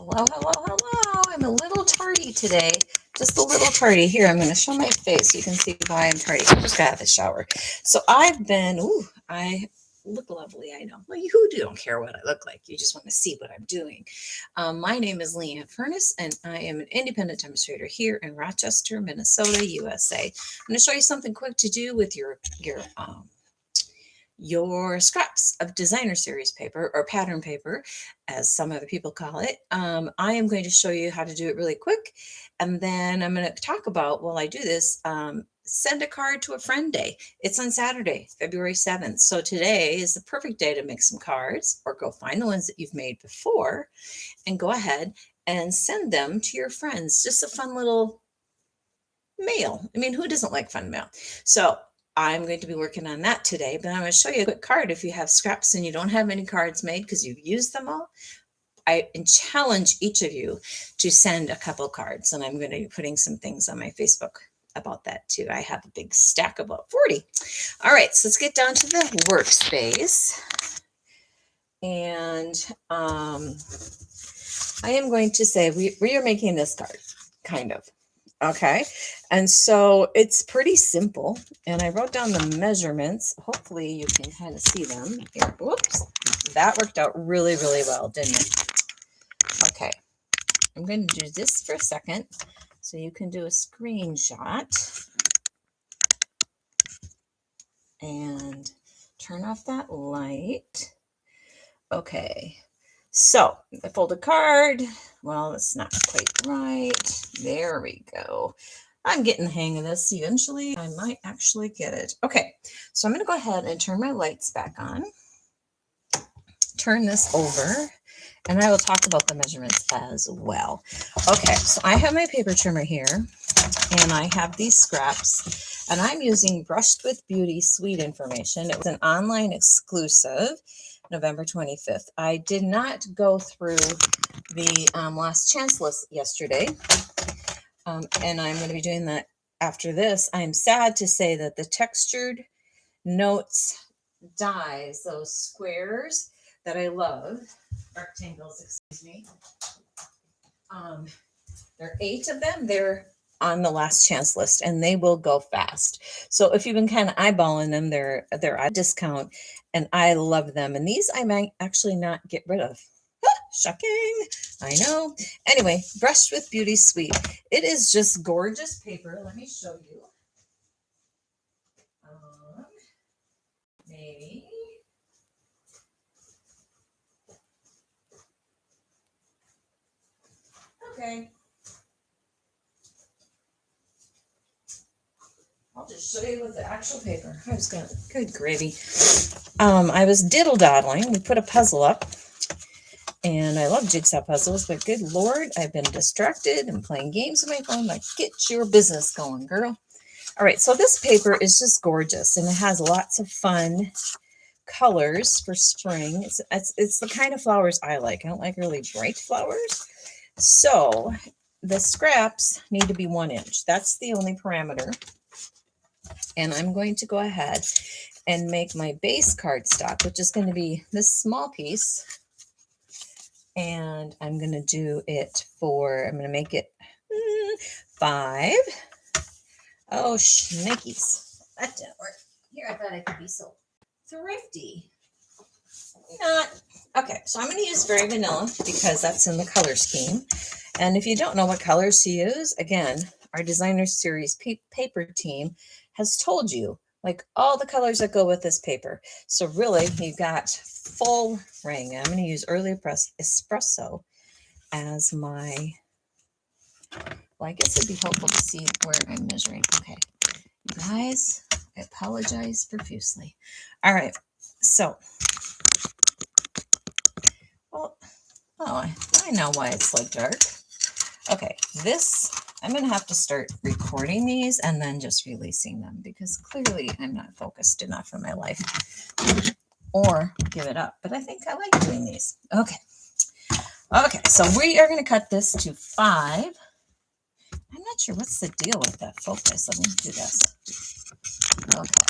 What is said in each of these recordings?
Hello, hello, hello. I'm a little tardy today. Just a little tardy. Here, I'm going to show my face so you can see why I'm tardy. I just got out of the shower. So I've been, I look lovely, I know. Well, you don't care what I look like. You just want to see what I'm doing. My name is Leanne Furness, and I am an independent demonstrator here in Rochester, Minnesota, USA. I'm going to show you something quick to do with your scraps of designer series paper, or pattern paper, as some other people call it. I am going to show you how to do it really quick. And then I'm going to talk about, while I do this, send a card to a friend day. It's on Saturday, February 7th. So today is the perfect day to make some cards, or go find the ones that you've made before and go ahead and send them to your friends. Just a fun little mail. I mean, who doesn't like fun mail? So I'm going to be working on that today, but I'm going to show you a quick card. If you have scraps and you don't have any cards made because you've used them all, I challenge each of you to send a couple cards, and I'm going to be putting some things on my Facebook about that too. I have a big stack, about 40. All right, so let's get down to the workspace. And I am going to say we are making this card, kind of. Okay, and so it's pretty simple, and I wrote down the measurements. Hopefully you can kind of see them here. Whoops, that worked out really, really well, didn't it? Okay, I'm going to do this for a second so you can do a screenshot and turn off that light. Okay, so I fold a card. Well, it's not quite right. There we go. I'm getting the hang of this. Eventually, I might actually get it. Okay, so I'm going to go ahead and turn my lights back on. Turn this over, and I will talk about the measurements as well. Okay, so I have my paper trimmer here, and I have these scraps, and I'm using Brushed with Beauty Sweet Information. It was an online exclusive, November 25th. I did not go through the last chance list yesterday, and I'm going to be doing that after this. I'm sad to say that the Textured Notes dies, those squares that I love, rectangles, excuse me, there are 8 of them. They're on the last chance list, and they will go fast. So if you've been kind of eyeballing them, they're at a discount, and I love them. And these I might actually not get rid of. Shocking, I know. Anyway, Brushed with Beauty Sweet. It is just gorgeous paper. Let me show you. Maybe. Okay. I'll just show you with the actual paper. I was gonna, good gravy. I was diddle-daddling. We put a puzzle up, and I love jigsaw puzzles, but good Lord, I've been distracted and playing games with my phone. Like, get your business going, girl. All right, so this paper is just gorgeous, and it has lots of fun colors for spring. It's the kind of flowers I like. I don't like really bright flowers. So the scraps need to be 1 inch. That's the only parameter. And I'm going to go ahead and make my base cardstock, which is going to be this small piece. And I'm going to do it I'm going to make it 5. Oh, shnikes. That didn't work. Here, I thought I could be so thrifty. Not. Okay, so I'm going to use Very Vanilla because that's in the color scheme. And if you don't know what colors to use, again, our designer series paper team has told you, like, all the colors that go with this paper. So really, you've got full ring. I'm going to use Early Espresso as my, well, I guess it'd be helpful to see where I'm measuring. Okay, you guys, I apologize profusely. All right, so, well, oh, I know why it's so dark. Okay, I'm going to have to start recording these and then just releasing them, because clearly I'm not focused enough in my life, or give it up. But I think I like doing these. Okay, so we are going to cut this to 5. I'm not sure what's the deal with that focus. Let me do this. Okay,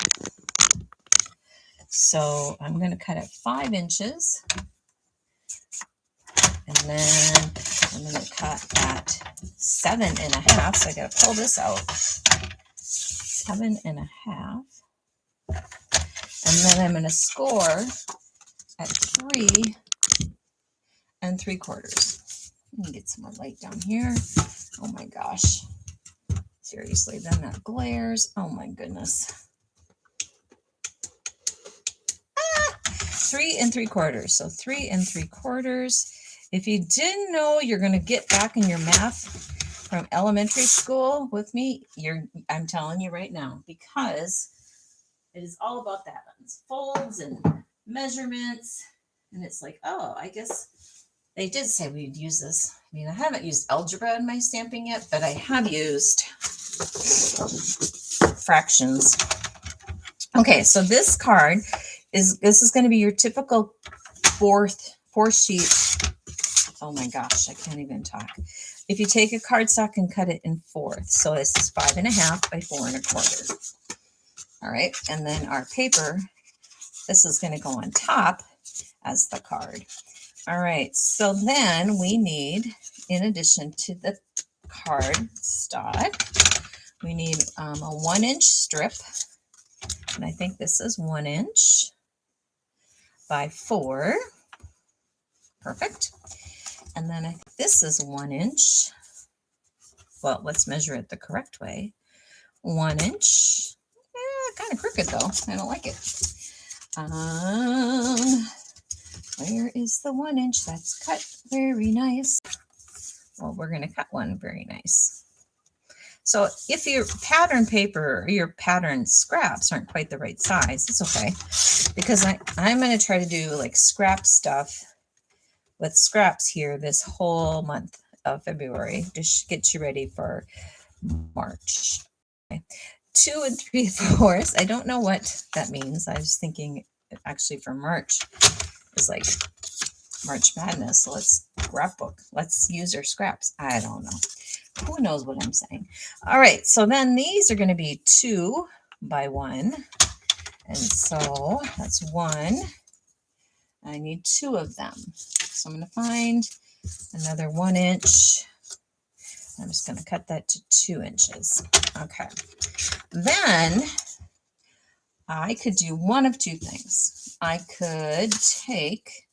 so I'm going to cut it 5 inches. And then I'm going to cut at 7.5. So I got to pull this out. 7.5. And then I'm going to score at 3 3/4. Let me get some more light down here. Oh my gosh. Seriously, then that glares. Oh my goodness. 3 3/4. So 3 3/4. If you didn't know you're going to get back in your math from elementary school with me, I'm telling you right now, because it is all about that. It's folds and measurements. And it's like, oh, I guess they did say we'd use this. I mean, I haven't used algebra in my stamping yet, but I have used fractions. Okay, so this card is going to be your typical four sheet. Oh my gosh, I can't even talk. If you take a cardstock and cut it in fourths, so this is 5.5 by 4 1/4. All right, and then our paper, this is going to go on top as the card. All right, so then we need, in addition to the cardstock, we need a 1-inch strip, and I think this is 1 inch by 4. Perfect. And then I think this is 1 inch. Well, let's measure it the correct way. 1 inch. Kind of crooked though. I don't like it. Where is the 1 inch? That's cut very nice. Well, we're going to cut one very nice. So if your pattern paper or your pattern scraps aren't quite the right size, it's okay. Because I'm going to try to do like scrap stuff with scraps here this whole month of February to get you ready for March. Okay. 2 3/4. I don't know what that means. I was thinking actually for March is like March Madness. So let's scrapbook. Let's use our scraps. I don't know. Who knows what I'm saying? All right. So then these are going to be 2 by 1. And so that's 1. I need 2 of them. So I'm going to find another 1 inch. I'm just going to cut that to 2 inches. Okay. Then I could do one of two things. I could take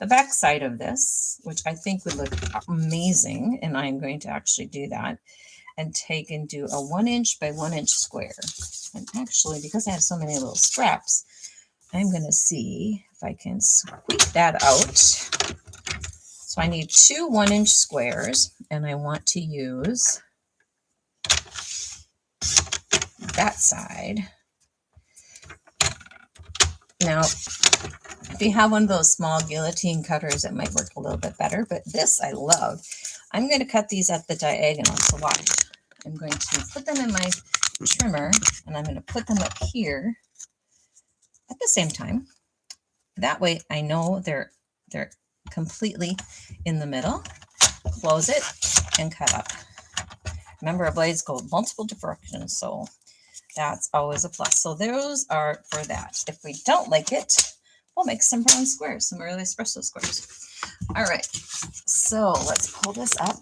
the back side of this, which I think would look amazing, and I'm going to actually do that, and take and do a 1 inch by 1 inch square. And actually, because I have so many little scraps, I'm going to see if I can squeak that out. So I need 2 1 inch squares, and I want to use that side. Now, if you have one of those small guillotine cutters, it might work a little bit better, but this I love. I'm going to cut these at the diagonal, so watch. I'm going to put them in my trimmer, and I'm going to put them up here at the same time. That way I know they're completely in the middle. Close it and cut up. Remember, our blades go multiple directions, so that's always a plus. So those are for that. If we don't like it, we'll make some round squares, some early espresso squares. All right, so let's pull this up.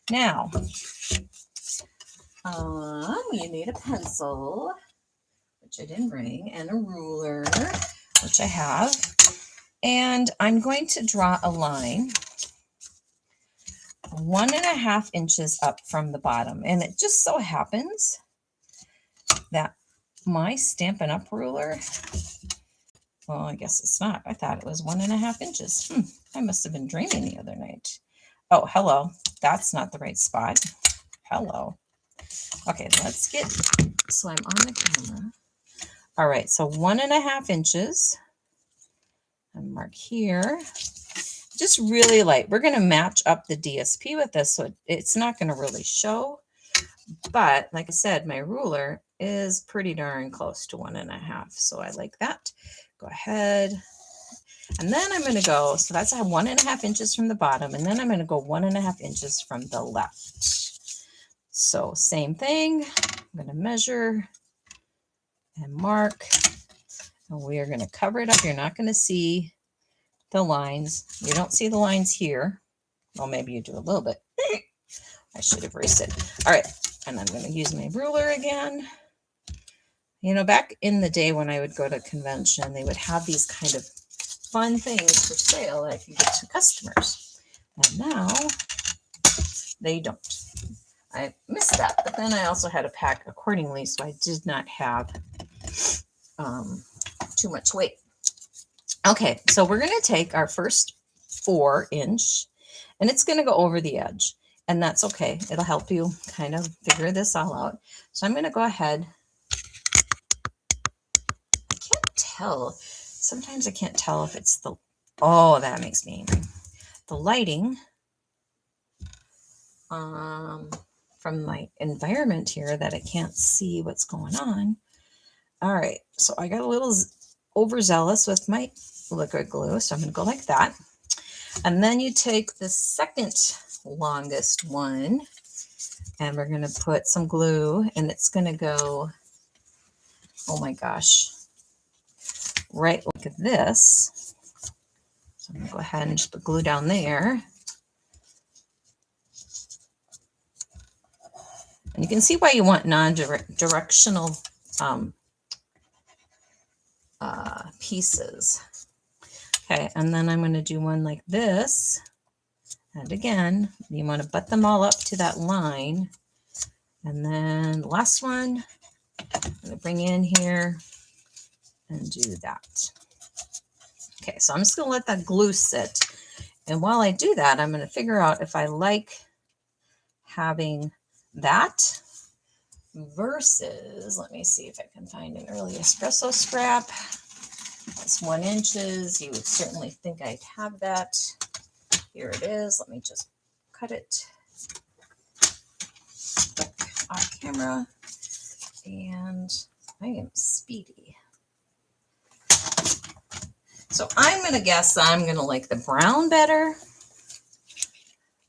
Now, you need a pencil, which I didn't bring, and a ruler, which I have. And I'm going to draw a line 1.5 inches up from the bottom. And it just so happens that my Stampin' Up! Ruler, well, I guess it's not. I thought it was 1.5 inches. I must have been dreaming the other night. Oh, hello. That's not the right spot. Hello. Okay, let's get, so I'm on the camera. All right, so 1.5 inches. And mark here. Just really light. We're going to match up the DSP with this, so it's not going to really show. But like I said, my ruler is pretty darn close to 1.5. So I like that. Go ahead. And then I'm going to go, so that's 1.5 inches from the bottom. And then I'm going to go 1.5 inches from the left. So same thing. I'm going to measure and mark. And we are going to cover it up. You're not going to see the lines. You don't see the lines here. Well, maybe you do a little bit. I should have erased it. All right, and I'm going to use my ruler again. You know, back in the day when I would go to convention, they would have these kind of fun things for sale that I could get to customers. And now they don't. I missed that, but then I also had to pack accordingly, so I did not have too much weight. Okay, so we're going to take our first 4-inch, and it's going to go over the edge, and that's okay. It'll help you kind of figure this all out. So I'm going to go ahead. I can't tell. Sometimes I can't tell if it's the, oh, that makes me angry. The lighting from my environment here that I can't see what's going on. All right, so I got a little overzealous with my liquid glue, so I'm going to go like that. And then you take the second longest one, and we're going to put some glue, and it's going to go, oh my gosh, right like this. So I'm going to go ahead and just put glue down there. And you can see why you want non-directional pieces. Okay, and then I'm going to do one like this. And again, you want to butt them all up to that line. And then the last one, I'm going to bring in here and do that. Okay, so I'm just going to let that glue sit. And while I do that, I'm going to figure out if I like having that versus, let me see if I can find an early espresso scrap. It's 1 inch. You would certainly think I'd have that. Here it is. Let me just cut it off camera. And I am speedy. So I'm going to guess I'm going to like the brown better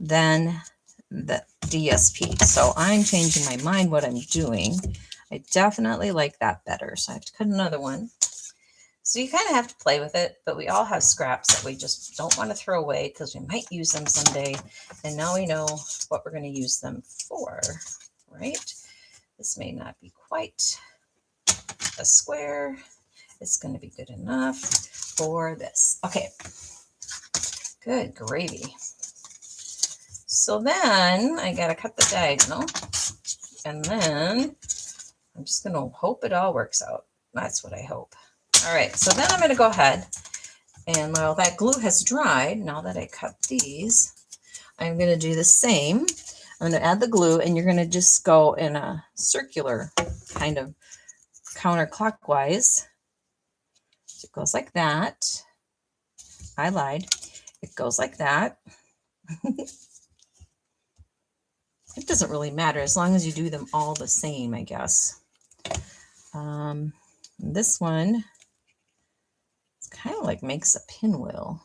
than the DSP. So I'm changing my mind what I'm doing. I definitely like that better. So I have to cut another one. So you kind of have to play with it, but we all have scraps that we just don't want to throw away because we might use them someday. And now we know what we're going to use them for, right? This may not be quite a square. It's going to be good enough for this. Okay, good gravy. So then I got to cut the diagonal, and then I'm just going to hope it all works out. That's what I hope. All right, so then I'm going to go ahead, and while that glue has dried, now that I cut these, I'm going to do the same. I'm going to add the glue, and you're going to just go in a circular kind of counterclockwise. So it goes like that. I lied. It goes like that. It doesn't really matter as long as you do them all the same, I guess. This one, it's kind of like makes a pinwheel.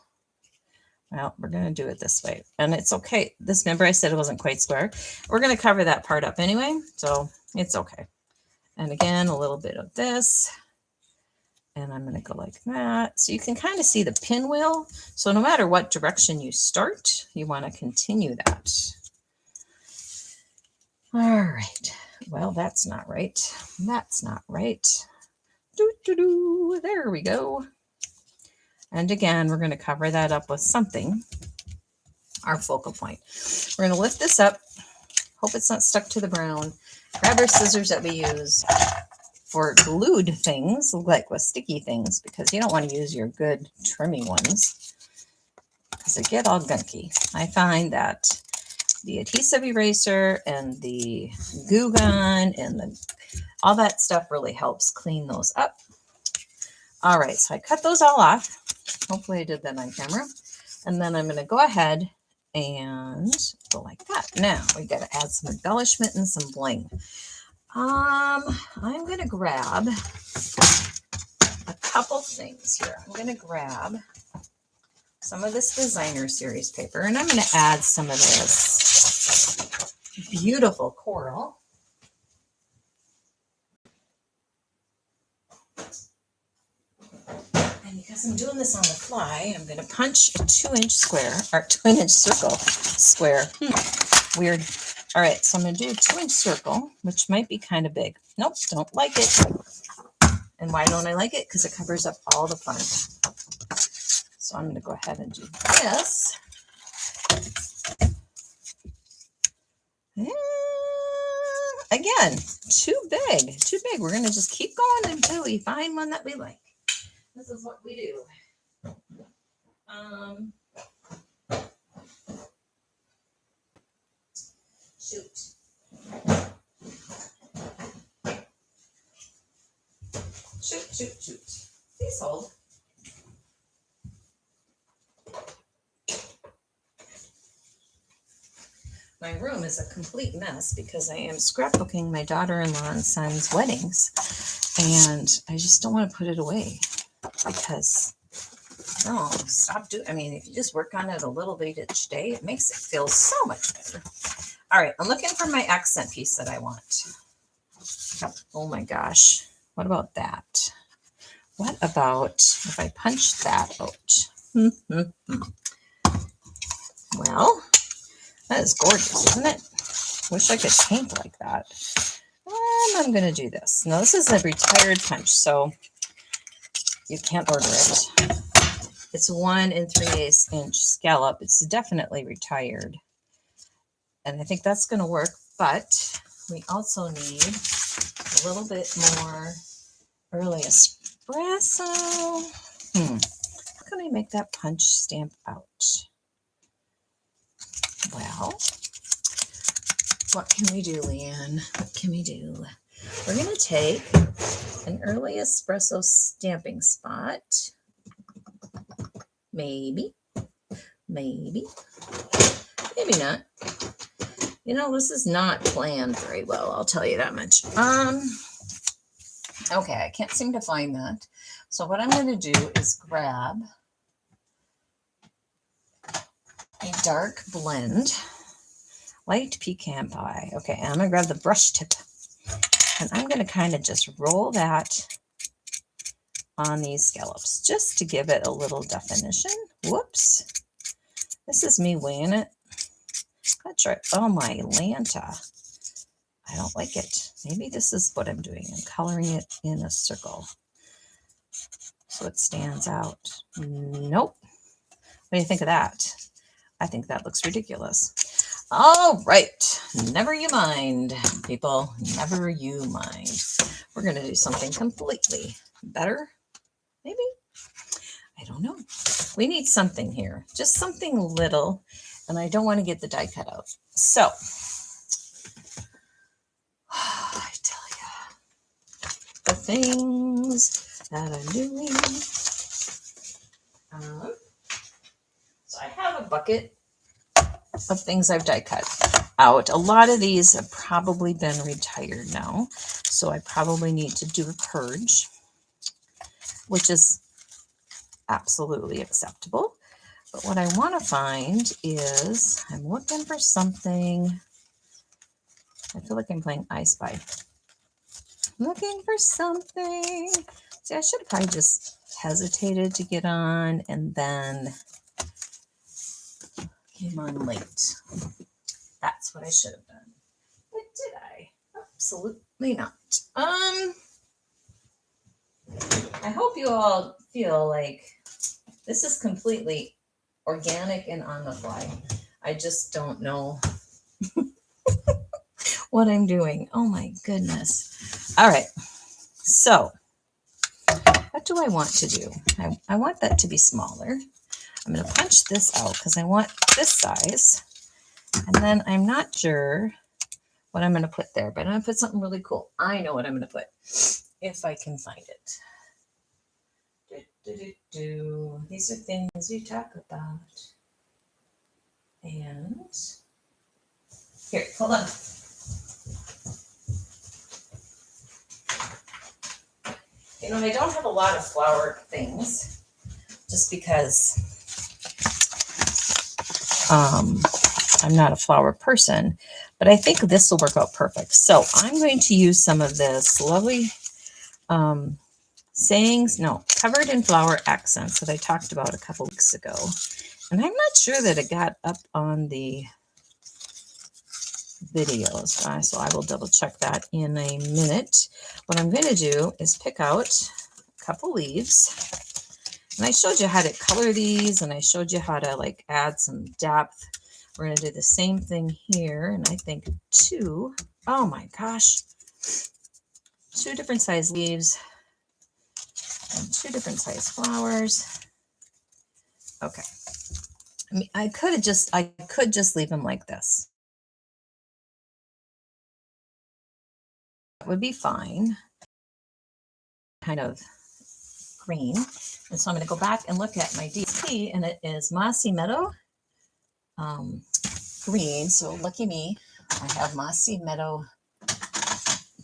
Well, we're going to do it this way. And it's okay. This, remember I said it wasn't quite square. We're going to cover that part up anyway, so it's okay. And again, a little bit of this. And I'm going to go like that. So you can kind of see the pinwheel. So no matter what direction you start, you want to continue that. All right. Well, that's not right. That's not right. There we go. And again, we're going to cover that up with something, our focal point. We're going to lift this up. Hope it's not stuck to the brown. Grab our scissors that we use for glued things, like with sticky things, because you don't want to use your good trimmy ones because they get all gunky. I find that the adhesive eraser and the glue gun and all that stuff really helps clean those up. All right, so I cut those all off. Hopefully I did that on camera. And then I'm going to go ahead and go like that. Now we got to add some embellishment and some bling. I'm going to grab a couple things here. I'm going to grab some of this designer series paper, and I'm going to add some of this beautiful coral. And because As I'm doing this on the fly, I'm going to punch a 2-inch square, or 2-inch circle square. Weird. All right, so I'm going to do a 2-inch circle, which might be kind of big. Nope, don't like it. And why don't I like it? Because it covers up all the fun. So I'm going to go ahead and do this. Again, too big. We're going to just keep going until we find one that we like. This is what we do. Shoot. Please hold. My room is a complete mess because I am scrapbooking my daughter-in-law and son's weddings, and I just don't want to put it away because no, stop doing. I mean, if you just work on it a little bit each day, it makes it feel so much better. All right, I'm looking for my accent piece that I want. Oh my gosh, what about that? What about if I punch that out? Well, that is gorgeous, isn't it? Wish I could paint like that. And I'm going to do this. Now, this is a retired punch, so you can't order it. It's 1 3/8 inch scallop. It's definitely retired. And I think that's going to work, but we also need a little bit more early espresso. How can I make that punch stamp out? Well, what can we do, Leanne? What can we do? We're going to take an early espresso stamping spot. Maybe not. You know, this is not planned very well, I'll tell you that much. Okay, I can't seem to find that. So what I'm going to do is grab a dark blend, light pecan pie. Okay, and I'm going to grab the brush tip, and I'm going to kind of just roll that on these scallops just to give it a little definition. Whoops. This is me weighing it. That's right. Oh, my Lanta. I don't like it. Maybe this is what I'm doing. I'm coloring it in a circle so it stands out. Nope. What do you think of that? I think that looks ridiculous. All right. Never you mind, people. Never you mind. We're going to do something completely better. Maybe. I don't know. We need something here. Just something little. And I don't want to get the die cut out. So, I tell you, the things that I'm doing. So I have a bucket of things I've die cut out. A lot of these have probably been retired now. So I probably need to do a purge, which is absolutely acceptable. But what I want to find is, I'm looking for something. I feel like I'm playing I Spy. I'm looking for something. See, I should have probably just hesitated to get on and then came on late. That's what I should have done. But did I? Absolutely not. I hope you all feel like this is completely organic and on the fly. I just don't know what I'm doing. Oh my goodness. All right. So what do I want to do? I want that to be smaller. I'm going to punch this out because I want this size. And then I'm not sure what I'm going to put there, but I'm going to put something really cool. I know what I'm going to put if I can find it. These are things we talk about. And here, hold on. You know, I don't have a lot of flower things just because I'm not a flower person, but I think this will work out perfect. So I'm going to use some of this lovely sayings, no, covered in flower accents that I talked about a couple weeks ago. And I'm not sure that it got up on the videos, so I will double check that in a minute. What I'm going to do is pick out a couple leaves, and I showed you how to color these, and I showed you how to like add some depth. We're going to do the same thing here, and I think two, oh my gosh, 2 different size leaves and 2 different size flowers. Okay, I mean, I could just leave them like this. That would be fine. Kind of green. And so I'm going to go back and look at my DSP, and it is Mossy Meadow green. So lucky me, I have Mossy Meadow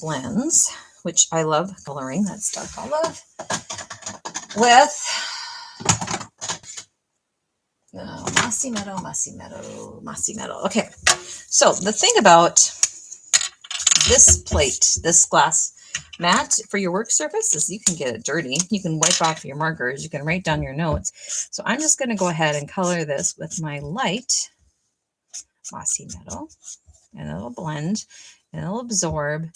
blends, which I love coloring. That's dark olive with Mossy Meadow, Mossy Meadow, Mossy Meadow. Okay, so the thing about this plate, this glass mat for your work surface, is you can get it dirty. You can wipe off your markers. You can write down your notes. So I'm just going to go ahead and color this with my light Mossy Meadow, and it'll blend and it'll absorb,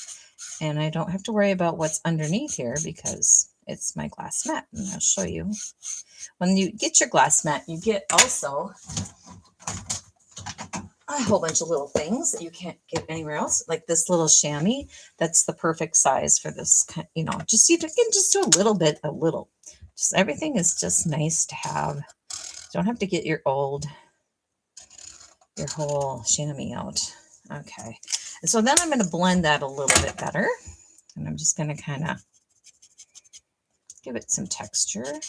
and I don't have to worry about what's underneath here because it's my glass mat. And I'll show you. When you get your glass mat, you get also a whole bunch of little things that you can't get anywhere else, like this little chamois. That's the perfect size for this, you know, just you can just do a little bit, just everything is just nice to have. You don't have to get your whole chamois out. Okay, and so then I'm going to blend that a little bit better, and I'm just going to kind of give it some texture.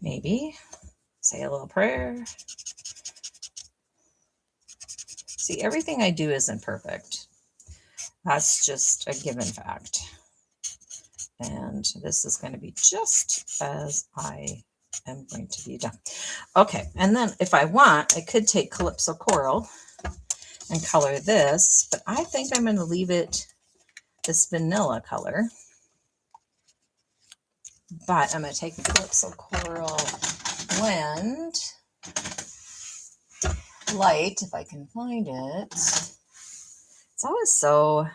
Maybe say a little prayer. See, everything I do isn't perfect. That's just a given fact. And this is going to be just as I am going to be done. Okay, and then if I want, I could take Calypso Coral and color this, but I think I'm going to leave it this vanilla color. But I'm going to take the Calypso Coral blend light, if I can find it. It's always so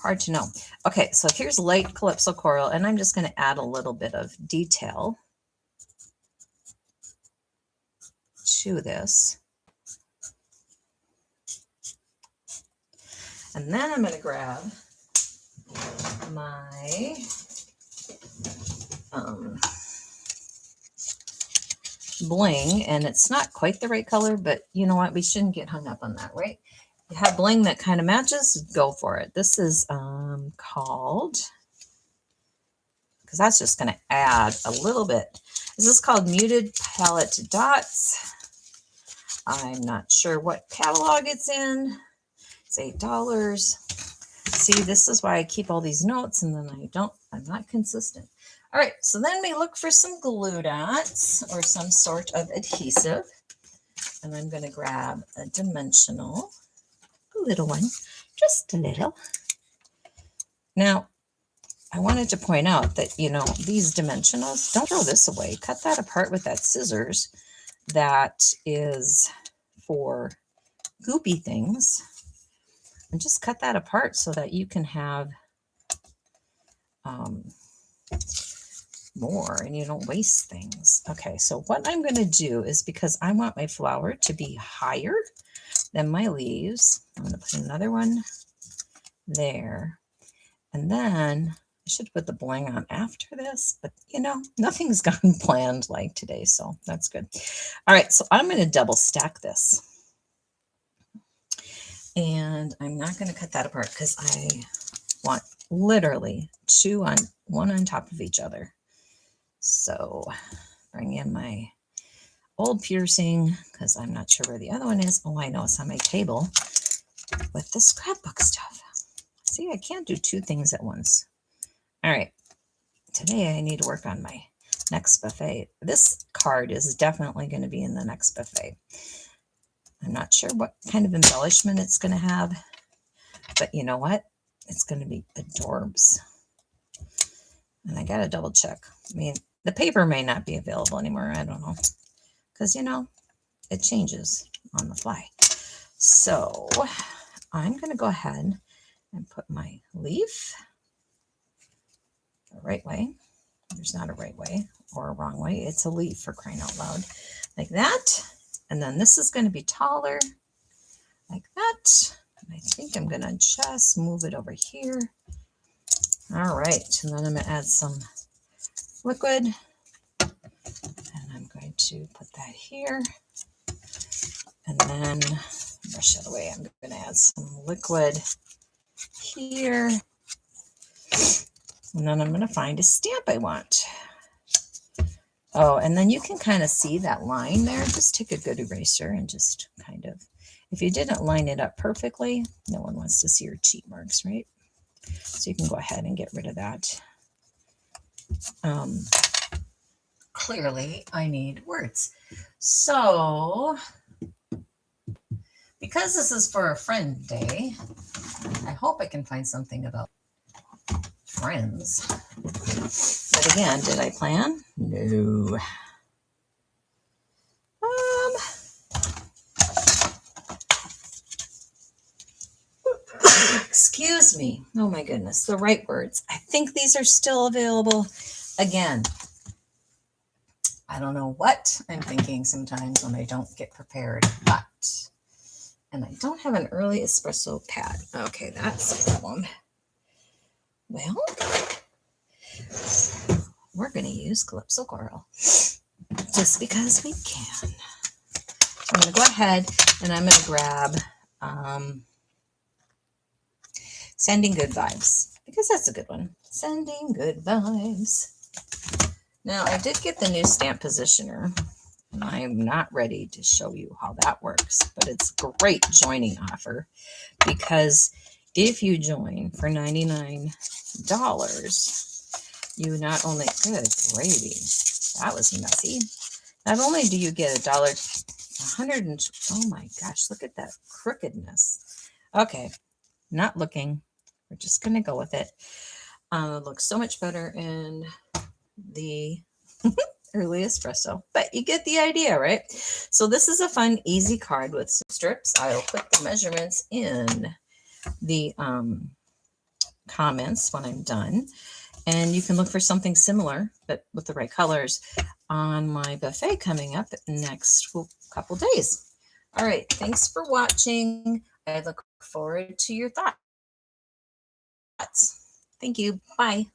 hard to know. Okay, so here's light Calypso Coral, and I'm just going to add a little bit of detail to this. And then I'm going to grab my bling, and it's not quite the right color, but you know what? We shouldn't get hung up on that, right? You have bling that kind of matches, go for it. This is called, because that's just going to add a little bit. This is called Muted Palette Dots. I'm not sure what catalog it's in. It's $8. See, this is why I keep all these notes, and then I'm not consistent. All right, so then we look for some glue dots or some sort of adhesive. And I'm going to grab a dimensional, a little one, just a little. Now, I wanted to point out that, you know, these dimensionals, don't throw this away. Cut that apart with that scissors. That is for goopy things. And just cut that apart so that you can have more and you don't waste things. Okay, so what I'm going to do is, because I want my flower to be higher than my leaves, I'm going to put another one there. And then I should put the bling on after this, but you know, nothing's gone planned like today, so that's good. All right, so I'm going to double stack this. And I'm not going to cut that apart because I want literally one on top of each other. So bring in my old piercing, because I'm not sure where the other one is. Oh, I know, it's on my table with the scrapbook stuff. See, I can't do 2 things at once. All right, today I need to work on my next buffet. This card is definitely going to be in the next buffet. I'm not sure what kind of embellishment it's going to have, but you know what? It's going to be adorbs. And I got to double check. I mean, the paper may not be available anymore. I don't know. Because, you know, it changes on the fly. So I'm going to go ahead and put my leaf the right way. There's not a right way or a wrong way. It's a leaf, for crying out loud. Like that. And then this is going to be taller. Like that. And I think I'm going to just move it over here. All right. And then I'm going to add some liquid. And I'm going to put that here. And then brush it away. I'm going to add some liquid here. And then I'm going to find a stamp I want. Oh, and then you can kind of see that line there. Just take a good eraser and just kind of, if you didn't line it up perfectly, no one wants to see your cheat marks, right? So you can go ahead and get rid of that. Clearly, I need words. So, because this is for a friend day, I hope I can find something about friends. But again, did I plan? No. Excuse me. Oh my goodness, the right words. I think these are still available. Again, I don't know what I'm thinking sometimes when I don't get prepared, but, and I don't have an early espresso pad. Okay, that's a problem. Well, we're going to use Calypso Coral just because we can. I'm going to go ahead and I'm going to grab Sending Good Vibes, because that's a good one. Sending Good Vibes. Now, I did get the new stamp positioner, and I am not ready to show you how that works, but it's a great joining offer, because if you join for $99, you not only, good gravy, that was messy. Not only do you get $100, oh my gosh, look at that crookedness. Okay, not looking. We're just going to go with it. It looks so much better in the early espresso, but you get the idea, right? So this is a fun, easy card with some strips. I'll put the measurements in the comments when I'm done. And you can look for something similar, but with the right colors, on my buffet coming up next couple days. All right. Thanks for watching. I look forward to your thoughts. Thank you. Bye.